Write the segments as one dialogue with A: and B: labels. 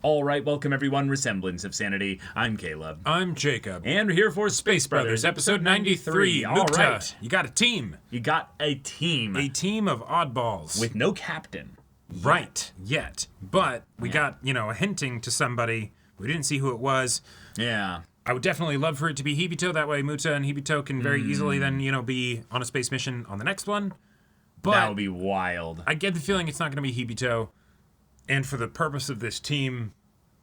A: All right, welcome everyone. Semblance of Sanity. I'm Caleb.
B: I'm Jacob.
A: And we're here for Space Brothers, episode 93. All right.
B: You got a team.
A: You got a team.
B: A team of oddballs.
A: With no captain.
B: Right, yet. But we got, a hinting to somebody. We didn't see who it was.
A: Yeah.
B: I would definitely love for it to be Hibito. That way Muta and Hibito can very easily then, be on a space mission on the next one. But
A: that would be wild.
B: I get the feeling it's not going to be Hibito. And for the purpose of this team,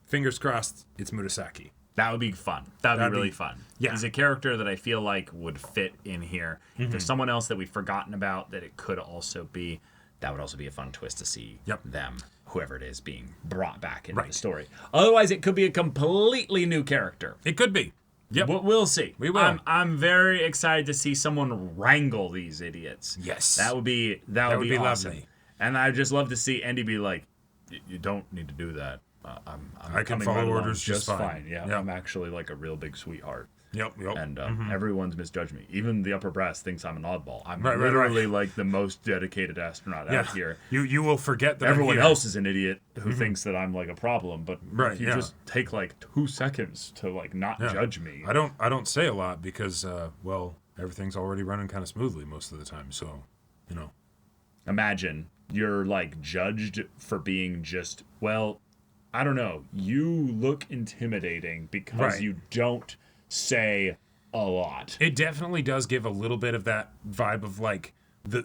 B: fingers crossed, it's Murasaki.
A: That would be fun. That would be really fun.
B: Yeah.
A: He's a character that I feel like would fit in here. If there's someone else that we've forgotten about that it could also be, that would also be a fun twist to see them, whoever it is, being brought back into the story. Otherwise, it could be a completely new character.
B: It could be. Yep.
A: We'll see.
B: We will.
A: I'm very excited to see someone wrangle these idiots.
B: Yes.
A: That would be awesome.
B: Lovely.
A: And I'd just love to see Andy be like, you don't need to do that.
B: I can follow orders just fine.
A: Yeah,
B: yep.
A: I'm actually like a real big sweetheart.
B: Yep.
A: And everyone's misjudged me. Even the upper brass thinks I'm an oddball. I'm
B: right.
A: literally like the most dedicated astronaut out here.
B: You will forget that
A: everyone else is an idiot who thinks that I'm like a problem. But if you just take like 2 seconds to like not judge me.
B: I don't say a lot because everything's already running kind of smoothly most of the time. So,
A: Imagine you're like judged for being just, I don't know. You look intimidating because you don't say a lot.
B: It definitely does give a little bit of that vibe of like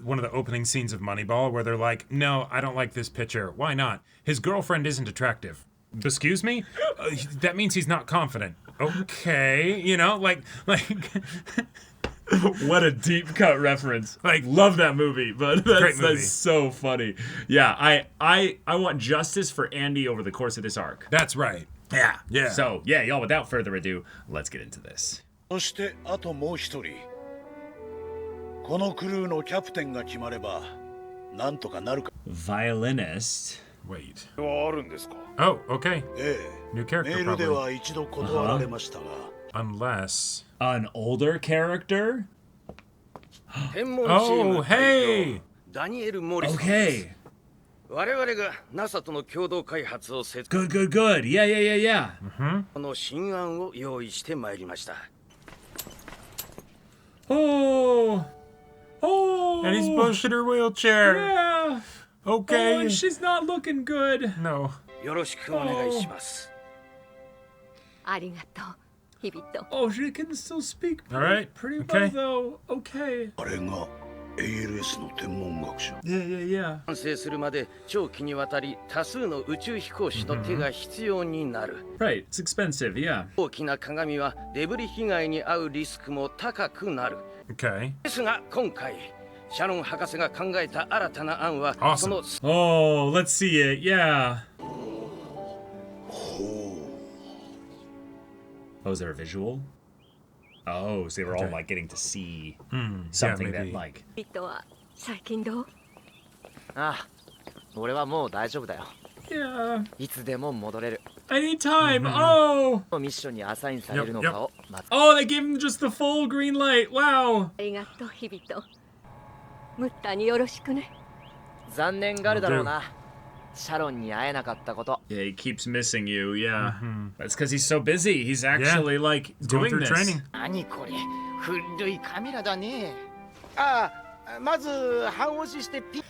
B: one of the opening scenes of Moneyball where they're like, no, I don't like this pitcher. Why not? His girlfriend isn't attractive. Excuse me? That means he's not confident. Okay. like
A: What a deep cut reference. Like, love that movie, but that's so funny. Yeah, I want justice for Andy over the course of this arc.
B: That's right.
A: Yeah. So, y'all, without further ado, let's get into this.
C: そしてあともう一人。このクルーのキャプテンが決まればなんとかなるか。
A: Violinist.
B: Wait.
C: あるんですか。
B: Oh, okay. New
C: メ
B: character
C: ールで
B: probably.
C: は一度断られましたが。
B: Unless.
A: An older character?
B: Oh, hey!
A: Okay.
D: 我々が NASA との共同開発を設
A: Good. Yeah.
D: この新案を用意してまいりました。
A: Oh.
B: And he's pushed in her wheelchair.
A: Yeah.
B: Okay.
A: Oh, she's not looking good.
B: No.
D: よろしくお願いします。
E: ありがとう、ヒビト。
A: Oh, she can still speak
B: All right.
A: pretty
B: Okay.
A: well, though. Okay.
C: あれが ALS の天文学者。
A: Yeah.
D: 完成するまで長期にわたり多数の宇宙飛行士の手が必要になる。
A: Right, it's expensive, yeah.
D: 大きな鏡はデブリ被害に遭うリスクも高くなる。
B: Okay.
D: ですが今回、シャロン博士が考えた新たな案は、
B: Awesome.
D: その
A: Oh, let's see it, yeah. Oh, is there a visual? Oh, so they were all like getting to see something that like.
E: ヒビトは最近どう？
F: ああ、俺はもう大丈夫だよ。
A: Yeah.
F: いつでも戻れる。
A: Anytime. Oh.
F: ミッションにアサインされるのかを待つ。
A: Oh, they gave him just the full green light. Wow.
E: ありがとう、ヒビト。ムッタによろしくね。
F: 残念がるだろうな。シャロンに会えなかったこと。
A: Yeah, he keeps missing you. Yeah. That's because he's so busy. He's actually like
B: Going
A: doing
B: through
A: this.
B: training.
F: 何これ、古いカメラだね。
D: ああ、まず半押ししてピ
G: こ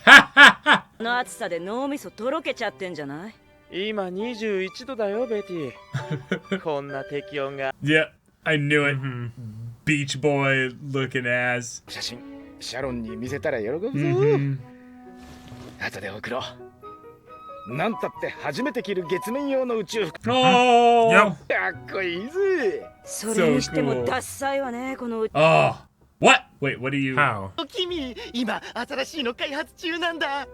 G: の暑さで脳みそとろけちゃってんじゃない？
H: 今21度だよベティ。こんな適温が。
A: Yeah, I knew it. Beach boy looking ass.
H: 写真シャロンに見せたら喜ぶぞ。後で送ろう。なんたって初めて着る月面用の宇宙服。
A: Oh.
B: Yep.
H: かっこいいぜ。
G: それにしてもダッサいわね、この。
A: Oh. What? Wait, what do you?
B: How?
H: 君、今新しいの開発中なんだ。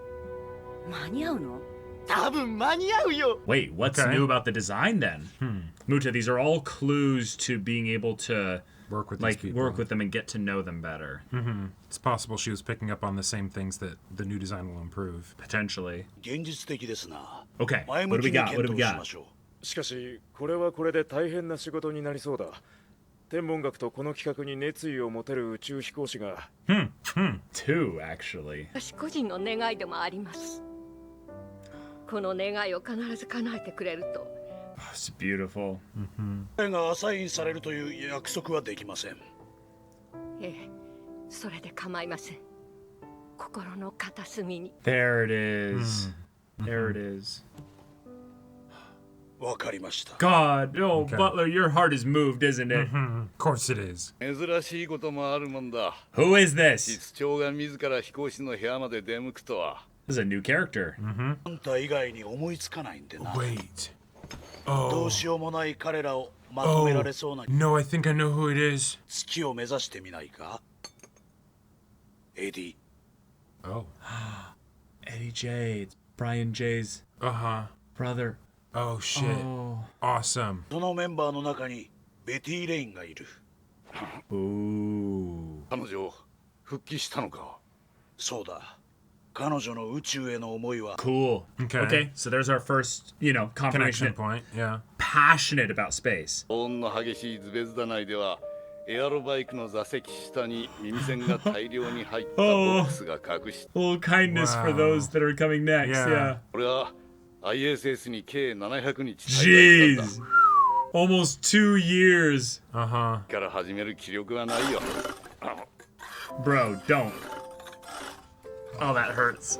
G: 間に合うの？
H: 多分間に合うよ。
A: Wait, what's
B: Okay.
A: new about the design then? Muta, these are all clues to being able to
B: Work with these
A: like
B: people.
A: work with them and get to know them better.
B: It's possible she was picking up on the same things that the new design will improve.
A: Potentially.
C: 現実的ですな。
A: Okay.
C: 前
A: What
C: 向
A: do
C: き
A: we
C: に
A: got?
C: 検
A: What do
C: 討
A: we
C: し
A: got?
C: ましょう。
H: しかしこれはこれで大変な仕事になりそうだ。天文学とこの企画に熱意を持てる宇宙飛行士が。
A: Two, actually.
E: 私個人の願いでもあります。この願いを必ず叶えてくれると
A: It's beautiful.
C: 彼がアサインされるという約束はできません。
E: ええ、それで構いません。心の片隅に。
A: There it is. There it is.
C: わかりました。
A: God, oh,
B: Okay.
A: Butler, your heart is moved, isn't it?
B: Of course it is.
I: 珍しいこともあるもんだ。
A: Who is this?
I: 室長が自ら飛行士の部屋まで出向くとは。
A: This is a new character.
C: あんた以外に思いつかないんでな。
B: Wait.
C: ど
B: Oh.
C: うしようもない彼らをまとめられそうな
B: No, I think I know who it is.
C: 月を目指してみないか？エディ。
B: Oh.
A: Eddie J. It's Brian J's
B: Uh-huh.
A: brother.
B: Oh, shit.
A: Oh.
B: Awesome.
C: そのメンバーの中にベティ・レインがいる。
A: Ooh.
I: 彼女、復帰したのか。
C: そうだ。彼女の宇宙への思いは
A: Cool.
B: Okay.
A: So there's our first, confirmation.
B: Connection point, yeah.
A: Passionate about space.
I: 高温の激しいズベズダ内では、エアロバイクの座席下に耳栓が大量に入ったボックスが隠して、
A: A little kindness for
B: Wow.
A: those that are coming next.
B: Yeah.
I: これは ISS に計700日滞在したん
A: Jeez.
I: だ。
A: Almost 2 years.
B: Uh-huh.
I: から始める気力はないよ。
A: Bro, don't. Oh, that hurts.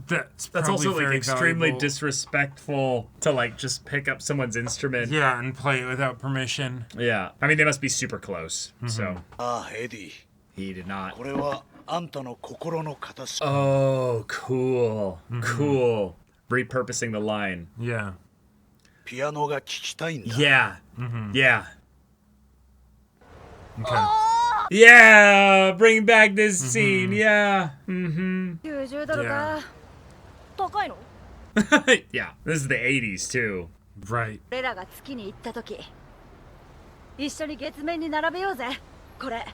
B: That's
A: That's
B: probably
A: also like
B: very
A: extremely
B: valuable.
A: disrespectful to like just pick up someone's instrument.
B: Yeah, and play it without permission.
A: Yeah. I mean, they must be super close. So
C: ああエディ。
A: he did not.
C: これはあんたの心の片隅。
A: Oh, cool. Cool. Repurposing the line.
B: Yeah.
C: ピアノが聴きたいんだ。
A: Yeah. Yeah.
B: Okay.
A: Yeah. Bring back this scene. Yeah.
G: 90ドルか。高いの？
A: Yeah. This is the 80s too.
B: Right.
G: 俺らが月に行った時、一緒に月面に並べようぜ。これ。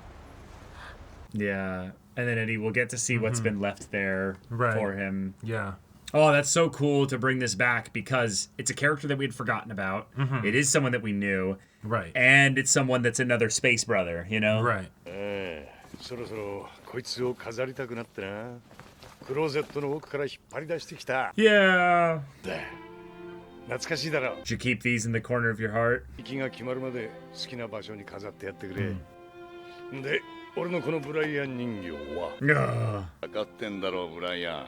A: Yeah. And then Eddie will get to see what's been left there
B: Right.
A: for him.
B: Yeah.
A: Oh, that's so cool to bring this back because it's a character that we'd forgotten about. It is someone that we knew.
B: Right.
A: And it's someone that's another space brother, you know?
B: Right.
C: そろそろこいつを飾りたくなってな。クローゼットの奥から引っ張り出してきた。
A: Yeah.
C: 懐かしいだろ。
A: Did you keep these in the corner of your heart?
C: 息が決まるまで好きな場所に飾ってやってくれ。で、俺のこのブライアン人形は
A: Ugh.
I: 分かってんだろう、ブライアン。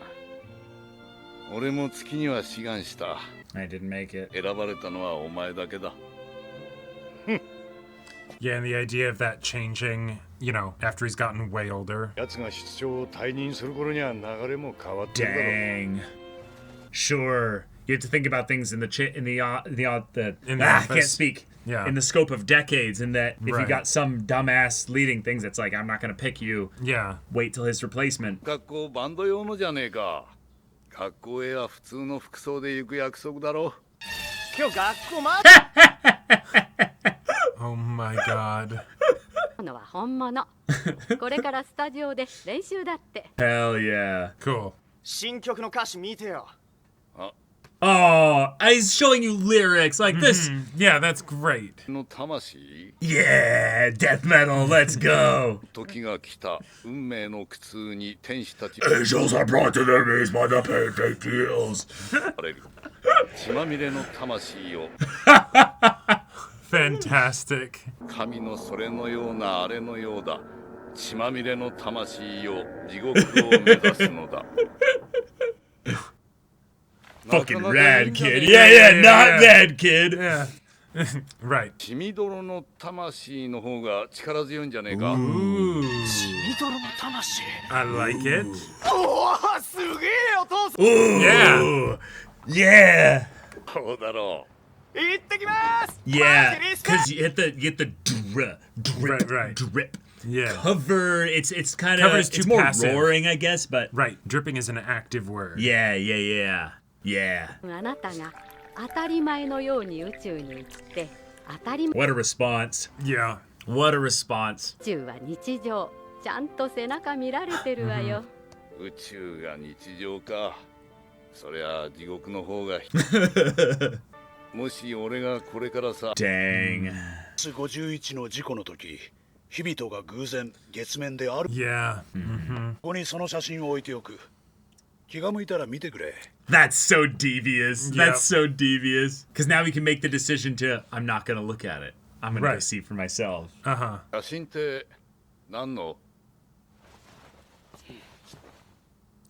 I: 俺も月には志願した。
A: I didn't make it.
I: 選ばれたのはお前だけだ。
B: Yeah, and the idea of that changing, after he's gotten way older.
C: 奴が室長を退任する頃には流れも変わってるだろう。
A: Dang. Sure. You have to think about things in the
B: In the
A: I can't
B: office.
A: speak.
B: Yeah.
A: In the scope of decades, and that if you
B: Right.
A: got some dumbass leading things, it's like I'm not gonna pick you.
B: Yeah.
A: Wait till his replacement.
I: 学校バンド用のじゃねえか。学校へは普通の服装で行く約束だろ。
F: 今日学校ま
B: Oh my god.
E: のは本物。これからスタジオで練習だって。
A: Hell yeah.
B: Cool.
F: 新曲の歌詞見てよ。
A: Oh, he's showing you lyrics like this.
B: Yeah, that's great.
I: の魂
A: Yeah, death metal, let's go.
I: 時が来た運命の苦痛に天使たち
A: Angels are brought to their knees by the pain they feels.
I: がれる血まみれの魂を
B: Fantastic.
I: 神のそれのようなあれのようだ血まみれの魂を地獄を目指すのだ
A: Fucking rad, kid.
B: Yeah,
A: Yeah,
B: yeah,
A: not
B: yeah.
A: that, kid.
B: Yeah. Right.
I: 血みどろの魂の方が力強いんじゃねえか
B: Ooh.
C: ミドロの魂。
B: I like it.
F: おお、すげえお父さん。
A: Ooh. Yeah.
I: そうだろ
F: 行ってきます。
A: Yeah.
F: マジリスペ
A: Because you get the drip, drip,
B: Right, right.
A: drip.
B: Yeah.
A: Cover. It's kind
B: Cover
A: of
B: is too
A: it's more
B: passive.
A: roaring, I guess, but
B: Right. Dripping is an active word.
A: yeah. Yeah.
E: あなたが当たり前のように宇宙に行って当たり前
A: What a response.
B: Yeah.
A: What a response.
E: 宇宙は日常ちゃんと背中見られてるわよ。
I: う宇宙が日常かそりゃ地獄の方がもし俺がこれからさ
A: Dang.
C: 51の事故の時、日々が偶然月面である。
B: Yeah.
C: ここにその写真を置いておく。気が向いたら見てくれ。
A: That's so devious.
B: Yep.
A: That's so devious. Because now we can make the decision to, I'm not going to look at it. I'm going to go see for myself.
I: 写真って何の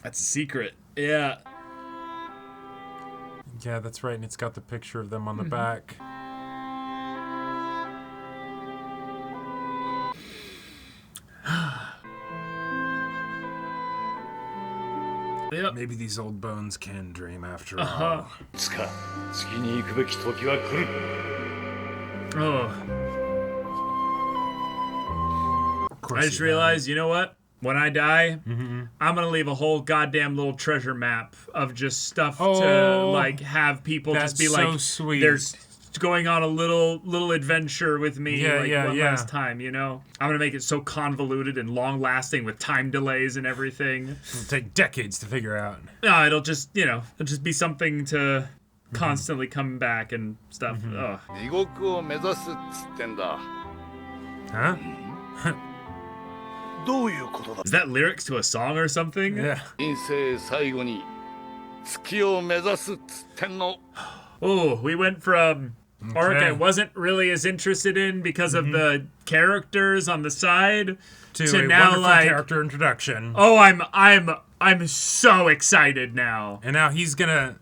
A: That's a secret. Yeah.
B: Yeah, that's right. And it's got the picture of them on the back.
A: Yep.
B: Maybe these old bones can dream after all.
C: つか次に行くべき時は来る
A: Oh.
B: Of course
A: I just
B: you
A: realized, you know what? When I die, I'm gonna leave a whole goddamn little treasure map of just stuff to
B: Oh,
A: like have people just be
B: that's
A: like,
B: so sweet.
A: there's going on a little adventure with me,
B: Yeah,
A: like
B: yeah,
A: one
B: yeah.
A: last time, you know? I'm gonna make it so convoluted and long lasting with time delays and everything.
B: It'll take decades to figure out.
A: No, it'll just, you know, it'll just be something to constantly come back and stuff. Ugh.
I: 地獄を目指すっつってんだ
B: Huh?
C: どういうことだ
A: Is that lyrics to a song or something?
B: Yeah.
I: 人生最後に月を目指すっつってんの
A: Oh, we went from arc I wasn't really as interested in because of the characters on the side
B: To a
A: now
B: wonderful
A: like,
B: character introduction.
A: oh, I'm so excited now.
B: And now he's gonna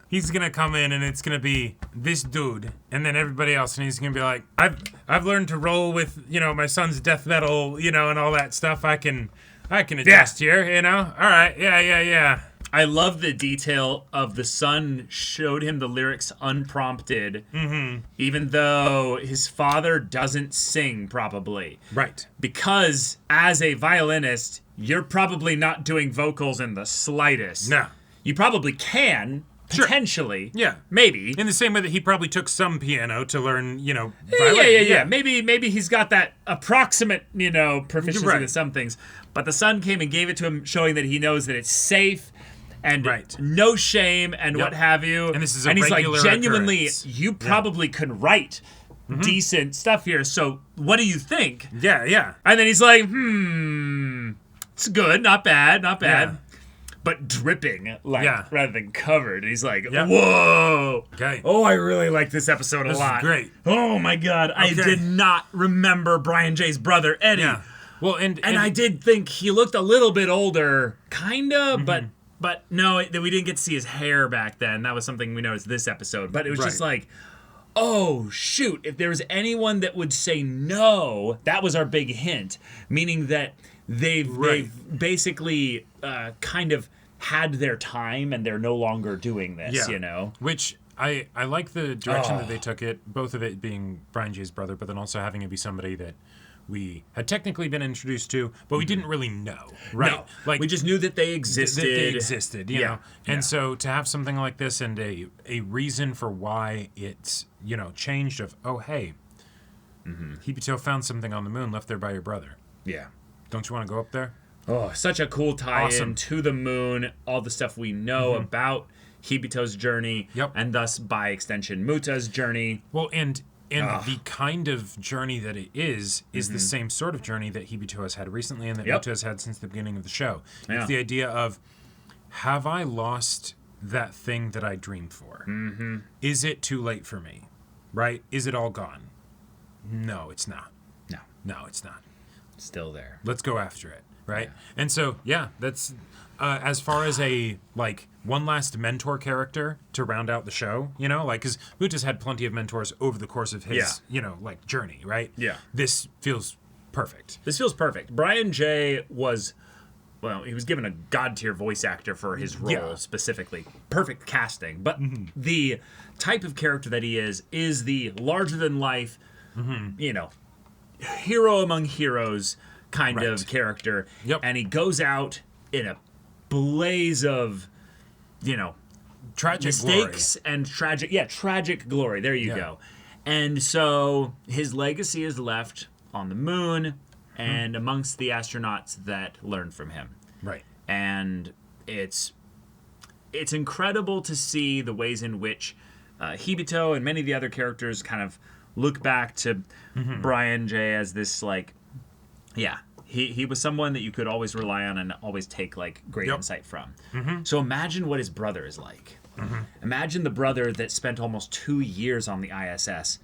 B: come in and it's gonna be this dude and then everybody else and he's gonna be like, I've learned to roll with, you know, my son's death metal, you know, and all that stuff. I can adjust here, you know? Alright, yeah.
A: I love the detail of the son showed him the lyrics unprompted, even though his father doesn't sing, probably.
B: Right.
A: Because as a violinist, you're probably not doing vocals in the slightest.
B: No.
A: You probably can,
B: Sure.
A: potentially.
B: Yeah.
A: Maybe.
B: In the same way that he probably took some piano to learn, you know,
A: Yeah,
B: violin.
A: yeah. Maybe he's got that approximate, you know, proficiency
B: Right.
A: in some things. But the son came and gave it to him, showing that he knows that it's safe and
B: Right.
A: no shame and what have you.
B: And this is a
A: and he's like,
B: regular
A: genuinely,
B: occurrence.
A: you probably could write decent stuff here. So what do you think?
B: Yeah.
A: And then he's like, it's good, not bad.
B: Yeah.
A: But dripping, like,
B: Yeah.
A: rather than covered. And he's like,
B: Yeah.
A: whoa.
B: Okay.
A: Oh, I really like this episode
B: This
A: a
B: is
A: lot.
B: great.
A: Oh, my God. I
B: Okay.
A: did not remember Brian Jay's brother, Eddie.
B: Yeah. Well, and
A: I did think he looked a little bit older, kinda, but no, we didn't get to see his hair back then. That was something we noticed this episode. But it was just
B: Right.
A: like, oh, shoot. If there was anyone that would say no, that was our big hint. Meaning that they've basically kind of had their time and they're no longer doing this, you know?
B: Which I like the direction that they took it, both of it being Brian Jay's brother, but then also having it be somebody that we had technically been introduced to, but we didn't really know, right?
A: No,
B: Like
A: we just knew that they existed.
B: They existed, you know. And
A: Yeah.
B: so to have something like this and a reason for why it's, you know, changed of, oh, hey, Hibito found something on the moon left there by your brother.
A: Yeah.
B: Don't you want to go up there?
A: Oh, such a cool tie-in
B: Awesome.
A: to the moon, all the stuff we know about Hibito's journey,
B: Yep.
A: and thus, by extension, Muta's journey.
B: Well, and the kind of journey that it is the same sort of journey that Hibito has had recently and that
A: Yep.
B: Muto has had since the beginning of the show.
A: Yeah.
B: It's the idea of, have I lost that thing that I dreamed for? Mm-hmm. Is it too late for me? Right? Is it all gone? No, it's not. No, it's not.
A: Still there.
B: Let's go after it. Right? And so, yeah, that's as far as a, like, one last mentor character to round out the show, you know? Like, because Muta's had plenty of mentors over the course of his, you know, like, journey, right?
A: Yeah.
B: This feels perfect.
A: This feels perfect. Brian Jay was, well, he was given a god-tier voice actor for his role specifically. Perfect casting. But the type of character that he is the larger-than-life, you know, hero among heroes kind of character.
B: Yep.
A: And he goes out in a blaze of, you know,
B: Tragic
A: mistakes and tragic glory. There you go. And so his legacy is left on the moon and amongst the astronauts that learned from him.
B: glory. Right.
A: And it's incredible to see the ways in which Hibito and many of the other characters kind of look back to Brian Jay as this, like, he was someone that you could always rely on and always take, like, great insight from. So imagine what his brother is like. Imagine the brother that spent almost 2 years on the ISS,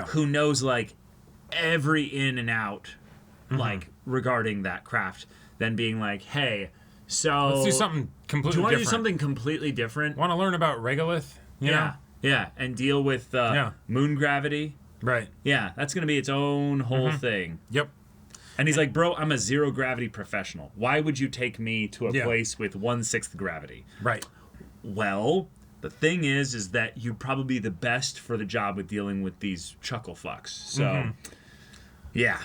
A: who knows like every in and out, like regarding that craft, then being like, hey, so
B: let's do something completely different.
A: Do you want to do something completely different?
B: Want to learn about regolith? You know?
A: Yeah, and deal with moon gravity.
B: Right.
A: Yeah, that's going to be its own whole thing.
B: Yep.
A: And he's like, bro, I'm a zero gravity professional. Why would you take me to a place with 1/6 gravity?
B: Right.
A: Well, the thing is that you'd probably be the best for the job with dealing with these chuckle fucks. So, yeah.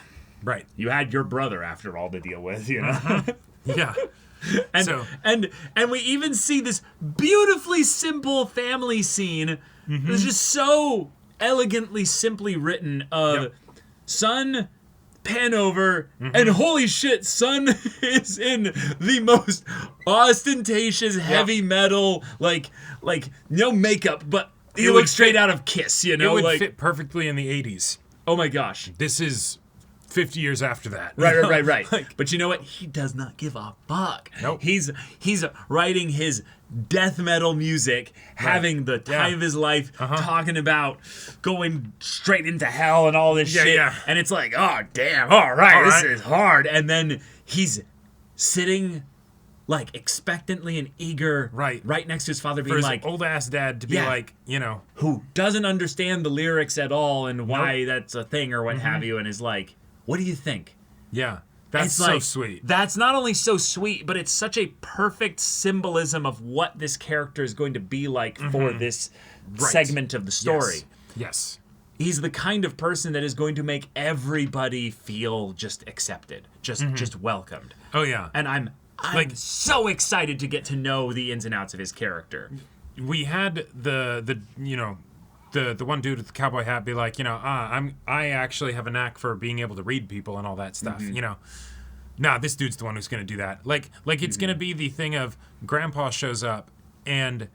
B: Right.
A: You had your brother, after all, to deal with, you know?
B: Yeah.
A: And we even see this beautifully simple family scene. It's just so elegantly, simply written of son, pan over, and holy shit, son is in the most ostentatious heavy metal, like no makeup, but he looks straight out of Kiss, you know?
B: It would fit perfectly in the 80s.
A: Oh my gosh.
B: This is 50 years after that.
A: Right. But you know what? He does not give a fuck.
B: Nope.
A: He's writing his death metal music, having the time of his life, talking about going straight into hell and all this shit.
B: Yeah.
A: And it's like, oh, damn, all right, this is hard. And then he's sitting like expectantly and eager right next to his father, being
B: for his
A: like,
B: old ass dad to be like, you know,
A: who doesn't understand the lyrics at all and why that's a thing or what have you, and is like, what do you think?
B: Yeah. That's
A: it's
B: so
A: like,
B: sweet.
A: That's not only so sweet, but it's such a perfect symbolism of what this character is going to be like for this segment of the story.
B: Yes.
A: He's the kind of person that is going to make everybody feel just accepted, just welcomed.
B: Oh yeah.
A: And I'm like so excited to get to know the ins and outs of his character.
B: We had the you know, the one dude with the cowboy hat be like, you know, I actually have a knack for being able to read people and all that stuff, you know. Nah, this dude's the one who's gonna do that. Like it's gonna be the thing of grandpa shows up and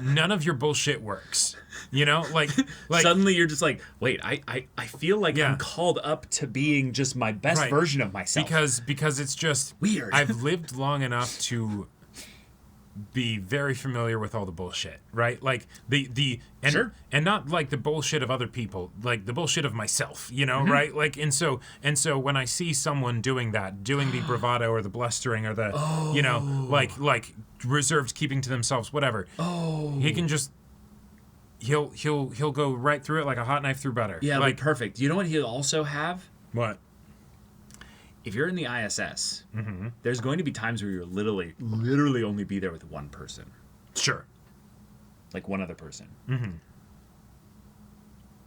B: none of your bullshit works. You know? Like
A: suddenly you're just like, wait, I feel like I'm called up to being just my best version of myself.
B: Because it's just
A: weird.
B: I've lived long enough to be very familiar with all the bullshit, right? Like and not like the bullshit of other people, like the bullshit of myself, you know, right? Like and so when I see someone doing that, doing the bravado or the blustering or the you know, like reserved keeping to themselves, whatever. He can just he'll go right through it like a hot knife through butter.
A: Yeah,
B: like
A: perfect. You know what he'll also have?
B: What?
A: If you're in the ISS, there's going to be times where you're literally only be there with one person.
B: Sure.
A: Like one other person.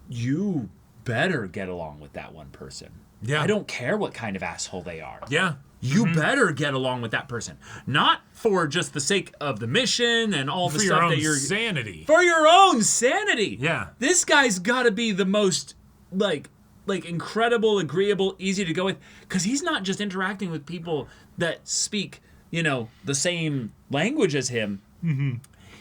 A: You better get along with that one person.
B: Yeah.
A: I don't care what kind of asshole they are.
B: Yeah.
A: You better get along with that person. Not for just the sake of the mission and all the
B: for
A: stuff
B: your own
A: that you're...
B: sanity.
A: For your own sanity.
B: Yeah.
A: This guy's got to be the most, like incredible, agreeable, easy to go with, because he's not just interacting with people that speak, you know, the same language as him.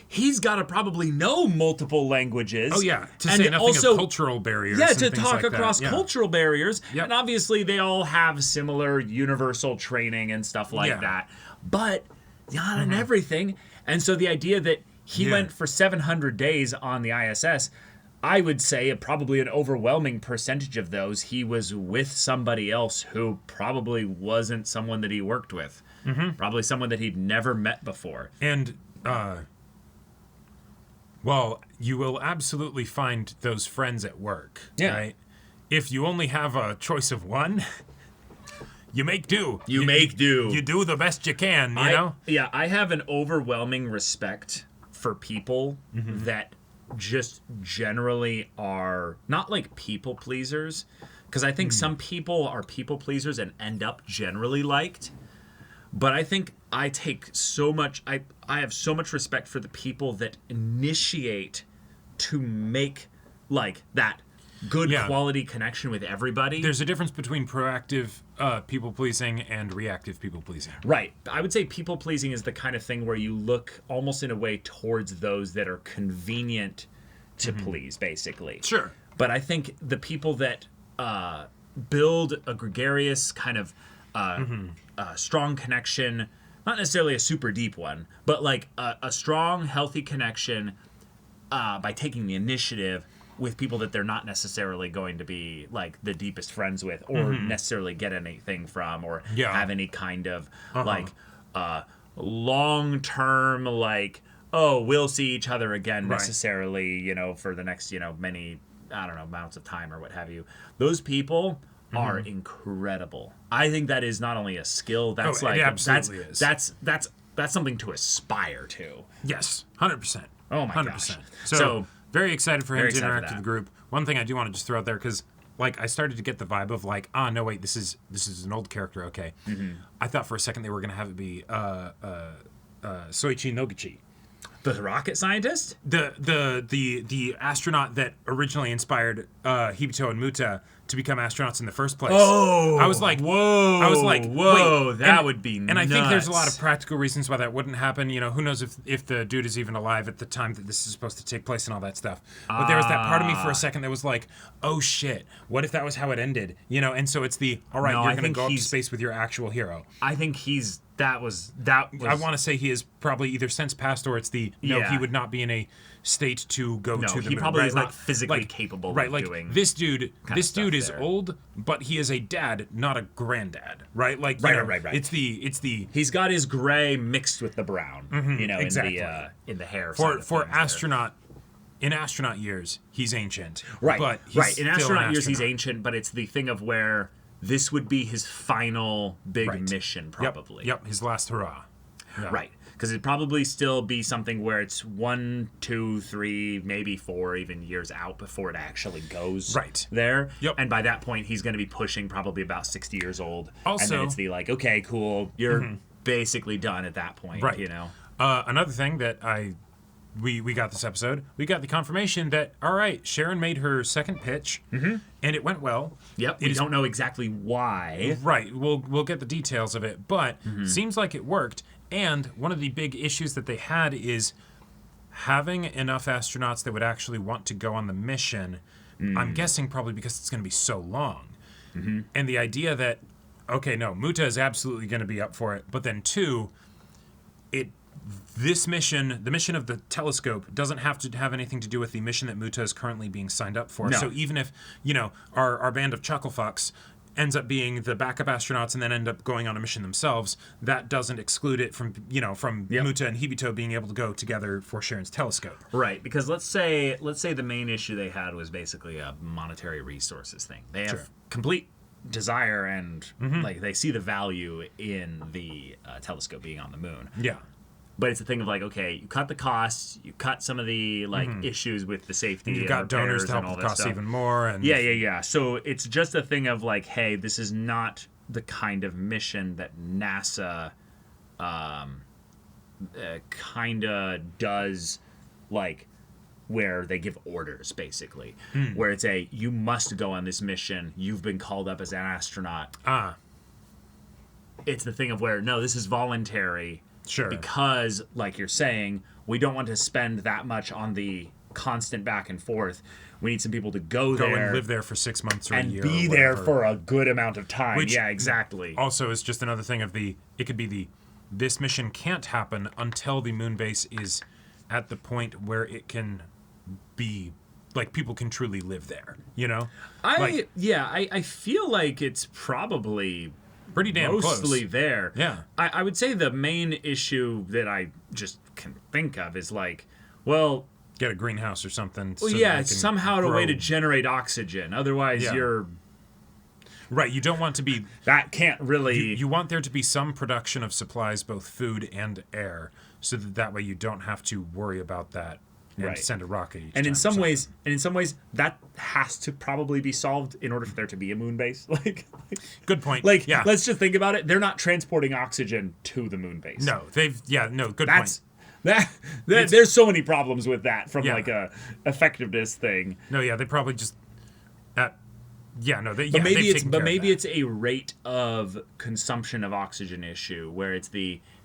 A: He's got to probably know multiple languages.
B: Oh yeah, to say nothing of cultural barriers.
A: Yeah,
B: and
A: to
B: things
A: talk
B: like
A: across
B: that.
A: cultural barriers.
B: Yep.
A: And obviously they all have similar universal training and stuff like that. But not in everything. And so the idea that he went for 700 days on the ISS, I would say probably an overwhelming percentage of those he was with somebody else who probably wasn't someone that he worked with. Probably someone that he'd never met before.
B: And, well, you will absolutely find those friends at work, right? If you only have a choice of one, you make do.
A: You make do.
B: You do the best you can, you know?
A: Yeah, I have an overwhelming respect for people that just generally are not like people pleasers, because I think some people are people pleasers and end up generally liked, but I think I take so much I have so much respect for the people that initiate to make like that good quality connection with everybody.
B: There's a difference between proactive people pleasing and reactive people pleasing.
A: Right. I would say people pleasing is the kind of thing where you look almost in a way towards those that are convenient to please, basically.
B: Sure.
A: But I think the people that build a gregarious kind of strong connection not necessarily a super deep one, but like a strong, healthy connection by taking the initiative with people that they're not necessarily going to be like the deepest friends with, or necessarily get anything from, or have any kind of like long-term like, oh, we'll see each other again necessarily, you know, for the next, you know, many, I don't know, amounts of time or what have you. Those people are incredible. I think that is not only a skill, that's
B: it absolutely is.
A: That's something to aspire to.
B: Yes, 100%.
A: Oh my
B: 100%.
A: gosh.
B: So very excited for him to
A: excited for
B: interact with
A: that.
B: the group. One thing I do want to just throw out there, because like I started to get the vibe of like, no wait, this is an old character. Okay, I thought for a second they were gonna have it be Soichi Noguchi,
A: The rocket scientist?
B: the astronaut that originally inspired Hibito and Muta to become astronauts in the first place.
A: Oh,
B: I was like,
A: whoa!
B: I was like,
A: whoa,
B: wait,
A: that would be nuts.
B: And I think there's a lot of practical reasons why that wouldn't happen. You know, who knows if the dude is even alive at the time that this is supposed to take place and all that stuff. But there was that part of me for a second that was like, oh shit, what if that was how it ended? You know, and so it's the, all right, you're going to go up to space with your actual hero.
A: I think that was.
B: I want to say he is probably either since passed, or it's the, he would not be in a state to go to the moon.
A: He probably
B: right?
A: is not physically capable of
B: doing this dude is
A: there.
B: old, but he is a dad, not a granddad, right? Like
A: Right.
B: It's the
A: he's got his gray mixed with the brown, you know,
B: exactly.
A: in the hair.
B: For astronaut. In astronaut years, he's ancient.
A: Right.
B: But he's
A: In
B: still
A: astronaut
B: an
A: years, he's
B: astronaut.
A: ancient, but it's the thing of where this would be his final big
B: Right.
A: mission, probably.
B: Yep. His last hurrah. Yeah.
A: Right. Because it'd probably still be something where it's 1, 2, 3, maybe 4 even years out before it actually goes there.
B: Yep.
A: And by that point, he's going to be pushing probably about 60 years old.
B: Also,
A: and then it's the like, okay, cool, you're basically done at that point,
B: right.
A: you know?
B: Another thing that we got this episode, we got the confirmation that, all right, Sharon made her second pitch, and it went well.
A: Yep, we don't know exactly why.
B: Right, we'll get the details of it, but seems like it worked. And one of the big issues that they had is having enough astronauts that would actually want to go on the mission. I'm guessing probably because it's going to be so long. And the idea that, okay, no, Muta is absolutely going to be up for it, but then two, this mission, the mission of the telescope, doesn't have to have anything to do with the mission that Muta is currently being signed up for.
A: No.
B: So even if, you know, our band of chucklefucks ends up being the backup astronauts and then end up going on a mission themselves, that doesn't exclude it from, you know, from Muta and Hibito being able to go together for Sharon's telescope.
A: Right, because let's say the main issue they had was basically a monetary resources thing. They have complete desire and like they see the value in the telescope being on the moon.
B: Yeah.
A: But it's a thing of like, okay, you cut the costs, you cut some of the like issues with the safety.
B: And you've got donors to help with costs even more. And
A: yeah. So it's just a thing of like, hey, this is not the kind of mission that NASA kind of does, like where they give orders basically, where it's you must go on this mission. You've been called up as an astronaut. It's the thing of where no, this is voluntary.
B: Sure.
A: Because, like you're saying, we don't want to spend that much on the constant back and forth. We need some people to go there
B: and live there for 6 months or a year.
A: And be there for a good amount of time.
B: Which
A: yeah, exactly.
B: Also is just another thing of it could be this mission can't happen until the moon base is at the point where it can be, like, people can truly live there, you know?
A: I feel like it's probably
B: pretty damn
A: mostly
B: close.
A: There.
B: Yeah.
A: I would say the main issue that I just can think of is like, well,
B: get a greenhouse or something.
A: Well, it's somehow a way to generate oxygen. Otherwise, you're
B: right. You don't want to be
A: that can't really.
B: You want there to be some production of supplies, both food and air, so that way you don't have to worry about that. And send a rocket each
A: and
B: time
A: in some ways, that has to probably be solved in order for there to be a moon base.
B: Good point.
A: Like, let's just think about it. They're not transporting oxygen to the moon base.
B: No, good point.
A: There's so many problems with that from like a effectiveness thing.
B: No, they probably just
A: maybe it's a rate of consumption of oxygen issue where it's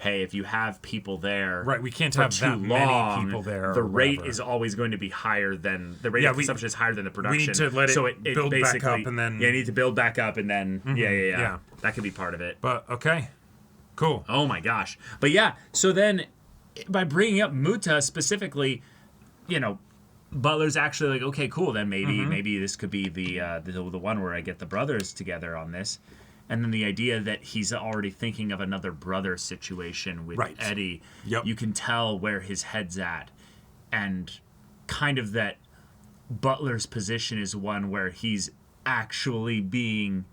A: if you have people there,
B: right? We can't have that many people there.
A: The rate is alalways going to be higher than the rate of consumption is higher than the production.
B: We need to let it build back up and then
A: you need to build back up and then that could be part of it.
B: But okay, Cool.
A: Oh my gosh. But yeah, so then by bringing up Muta specifically, you know, Butler's actually like, okay, cool. Then maybe this could be the one where I get the brothers together on this, and then the idea that he's already thinking of another brother situation with Eddie.
B: Yep.
A: You can tell where his head's at, and kind of that Butler's position is one where he's actually being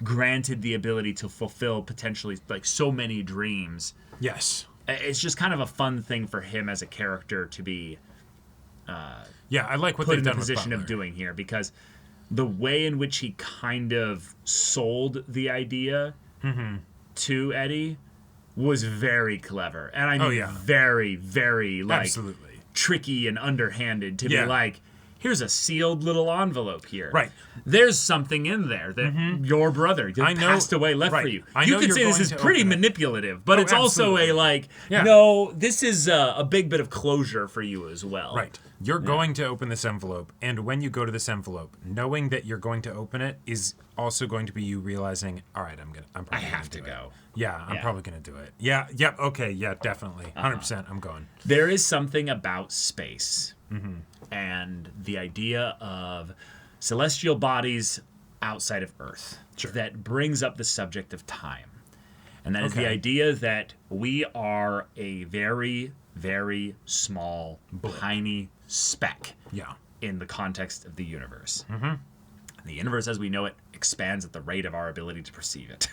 A: granted the ability to fulfill potentially like so many dreams.
B: Yes.
A: It's just kind of a fun thing for him as a character to be.
B: I like what
A: put
B: they've
A: in the
B: done with
A: position
B: Butler.
A: of doing here, because the way in which he kind of sold the idea to Eddie was very clever, and I mean very, very like
B: Absolutely
A: tricky and underhanded to be like, here's a sealed little envelope here.
B: Right.
A: There's something in there that your brother passed away left for you.
B: I
A: You
B: know
A: could
B: you're
A: say this
B: going
A: is
B: to
A: pretty
B: open it.
A: manipulative, but
B: Oh,
A: it's also
B: absolutely.
A: a like,
B: Yeah.
A: no, this is a big bit of closure for you as well.
B: Right. You're going to open this envelope, and when you go to this envelope, knowing that you're going to open it is also going to be you realizing, all right, I'm probably
A: have to
B: do
A: go.
B: It. Yeah, I'm probably going to do it. Yeah, yep, okay, yeah, definitely. 100% I'm going.
A: There is something about space and the idea of celestial bodies outside of Earth that brings up the subject of time. And that is the idea that we are a very, very small, tiny speck in the context of the universe. And the universe as we know it expands at the rate of our ability to perceive it.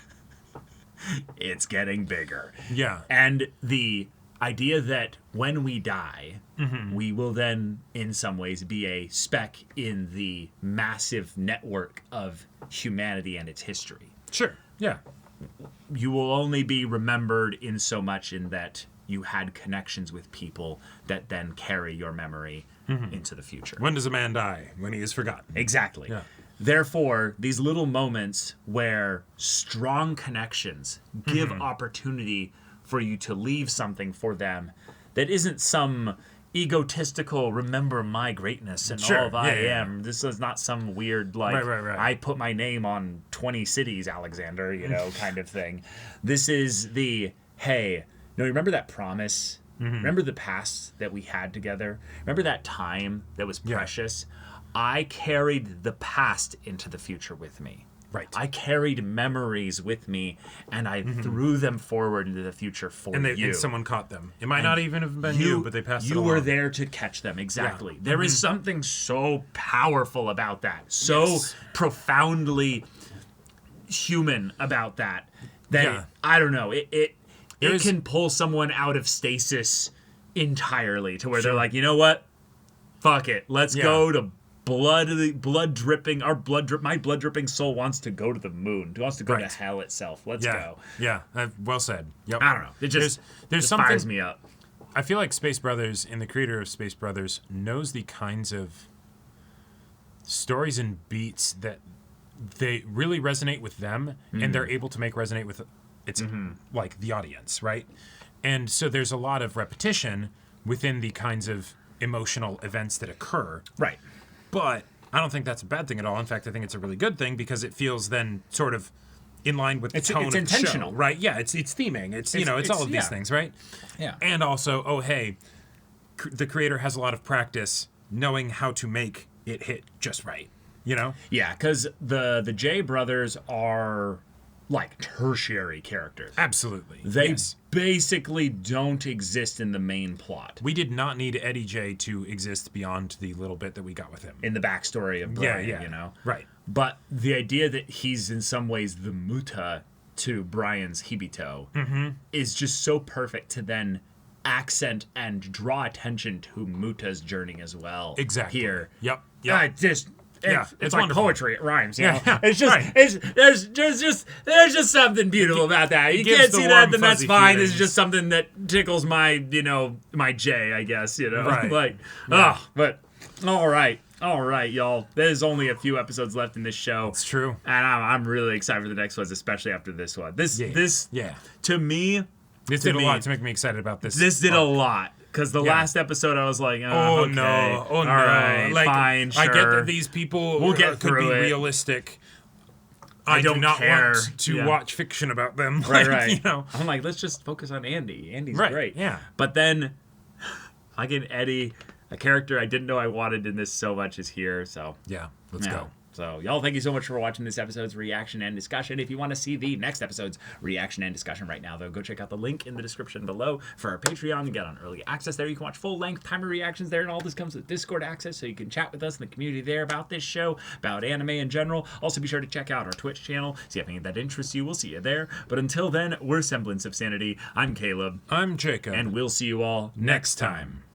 A: It's getting bigger.
B: Yeah.
A: And the idea that when we die, we will then, in some ways, be a speck in the massive network of humanity and its history.
B: Sure. Yeah.
A: You will only be remembered in so much in that you had connections with people that then carry your memory into the future.
B: When does a man die? When he is forgotten.
A: Exactly.
B: Yeah.
A: Therefore, these little moments where strong connections give opportunity for you to leave something for them that isn't some egotistical remember my greatness and all of I am. This is not some weird like I put my name on 20 cities, Alexander, kind of thing. This is the hey, no, remember that promise? Remember the past that we had together? Remember that time that was precious? I carried the past into the future with me.
B: Right.
A: I carried memories with me, and I threw them forward into the future for you.
B: And someone caught them. It might not even have been you, but they passed it along.
A: You were there to catch them, exactly. Yeah. There is something so powerful about that, so profoundly human about that, I don't know, it can pull someone out of stasis entirely to where they're like, you know what? Fuck it. Let's go to blood dripping. My blood dripping soul wants to go to the moon. It wants to go to hell itself. Let's go.
B: Yeah. Well said. Yep.
A: I don't know. It just
B: there's something
A: fires me up.
B: I feel like Space Brothers and the creator of Space Brothers knows the kinds of stories and beats that they really resonate with them, and they're able to make resonate with like the audience, right? And so there's a lot of repetition within the kinds of emotional events that occur.
A: Right.
B: But I don't think that's a bad thing at all. In fact, I think it's a really good thing because it feels then sort of in line with the tone of the
A: intentional,
B: show, right? Yeah, it's theming. It's all of these things, right?
A: Yeah.
B: And also, the creator has a lot of practice knowing how to make it hit just right.
A: Yeah, because the J brothers are like tertiary characters.
B: Absolutely.
A: They basically don't exist in the main plot.
B: We did not need Eddie J to exist beyond the little bit that we got with him.
A: In the backstory of Brian,
B: Right.
A: But the idea that he's in some ways the Muta to Brian's Hibito is just so perfect to then accent and draw attention to Muta's journey as well.
B: Exactly.
A: Here.
B: Yep.
A: It's like
B: wonderful.
A: poetry. It rhymes. You know?
B: Yeah.
A: It's just there's just something beautiful about that. You can't see that, then that's fine.
B: feelings.
A: It's just something that tickles my my J, I guess.
B: Right.
A: But all right, y'all. There's only a few episodes left in this show.
B: It's true,
A: and I'm really excited for the next ones, especially after this one. This to me,
B: this did a lot to make me excited about this.
A: This did a lot. Because the last episode, I was like,
B: no.
A: All right,
B: like,
A: fine, sure.
B: I get that these people
A: we'll get
B: could be
A: through it.
B: realistic. I
A: don't
B: do not
A: care.
B: want to watch fiction about them.
A: Right,
B: Like,
A: right.
B: You know.
A: I'm like, let's just focus on Andy. Andy's
B: Right,
A: great.
B: yeah.
A: But then, again, Eddie, a character I didn't know I wanted in this so much, is here. So
B: Yeah, let's
A: yeah.
B: go.
A: So, y'all, thank you so much for watching this episode's reaction and discussion. If you want to see the next episode's reaction and discussion right now, though, go check out the link in the description below for our Patreon and get on early access there. You can watch full-length timer reactions there, and all this comes with Discord access, so you can chat with us in the community there about this show, about anime in general. Also, be sure to check out our Twitch channel, see if anything that interests you. We'll see you there. But until then, we're Semblance of Sanity. I'm Caleb.
B: I'm Jacob.
A: And we'll see you all next time.